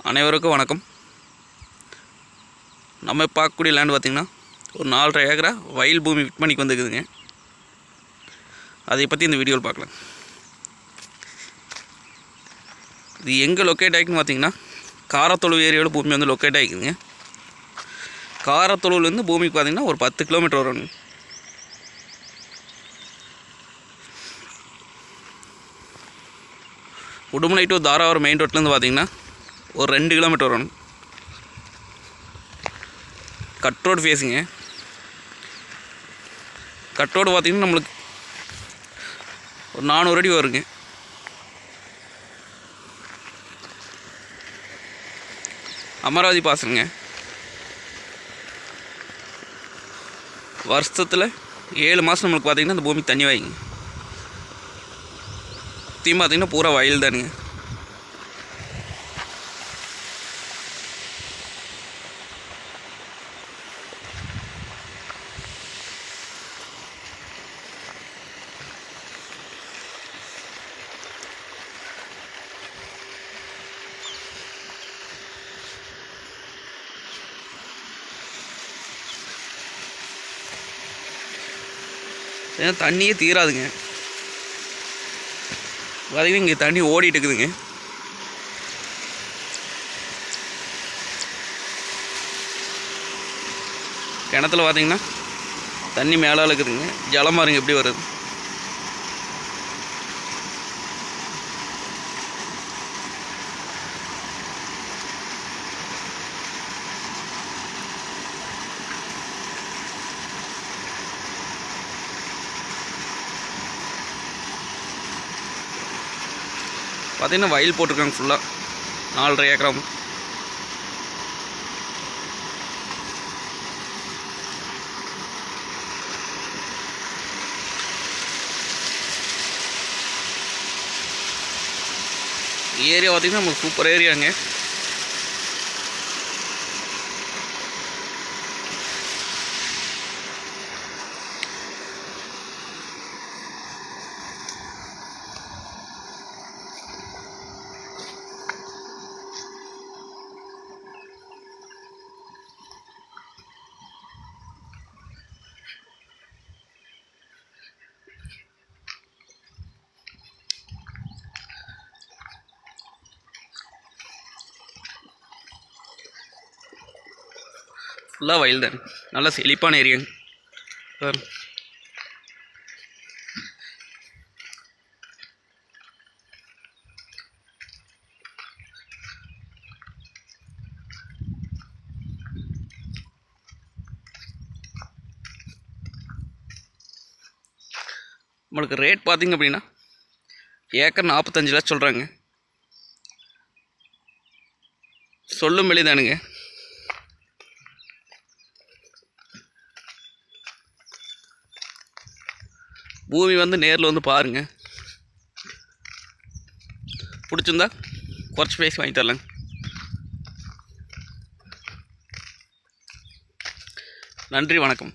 அனைவருக்கும் வணக்கம். நம்ம பார்க்கக்கூடிய லேண்ட் பார்த்திங்கன்னா ஒரு 4.5 ஏக்கரா வயல் பூமி விற்பனைக்கு வந்துக்குதுங்க. அதை பற்றி இந்த வீடியோவில் பார்க்கலாம். இது எங்கே லொக்கேட் ஆகிக்குன்னு பார்த்திங்கன்னா காரத்தொழுவு ஏரியாவில் பூமி வந்து லொக்கேட் ஆகிக்குதுங்க. காரத்தொழுவுலேருந்து பூமிக்கு பார்த்திங்கன்னா ஒரு 10 கிலோமீட்டர் வரணும். உடுமலை டு தாராவரம் மெயின் ரோட்லேருந்து பார்த்திங்கன்னா ஒரு 2 கிலோமீட்டர் வரணும். கட் ரோடு ஃபேஸுங்க. கட் ரோடு பார்த்திங்கன்னா நம்மளுக்கு ஒரு 400 அடி வருங்க. அமராவதி பாசனங்க. வருஷத்தில் 7 மாதம் நம்மளுக்கு பார்த்திங்கன்னா அந்த பூமி தண்ணி வாங்கிங்க. தீம் பார்த்திங்கன்னா பூரா வயல் தானுங்க. ஏன்னா தண்ணியே தீராதுங்க. பார்த்திங்கன்னா இங்கே தண்ணி ஓடிட்டு இருக்குதுங்க. கிணத்துல பார்த்திங்கன்னா தண்ணி மேலே இருக்குதுங்க. ஜலம் பாருங்க எப்படி வருது. பார்த்திங்கன்னா வயல் போட்டிருக்காங்க ஃபுல்லாக 4.5 ஏக்கரா. ஏரியா பார்த்திங்கன்னா நமக்கு சூப்பர் ஏரியாங்க. ஃபுல்லாக வயல் தான். நல்லா செழிப்பான ஏரியாங்க. நம்மளுக்கு ரேட் பார்த்திங்க அப்படின்னா ஏக்கர் 45 லட்சம் சொல்கிறாங்க. சொல்லும் வெளி தானுங்க. பூமி வந்து நேரில் வந்து பாருங்கள். பிடிச்சிருந்தா குறைச்சி பேசி வாங்கி தரலாங்க. நன்றி, வணக்கம்.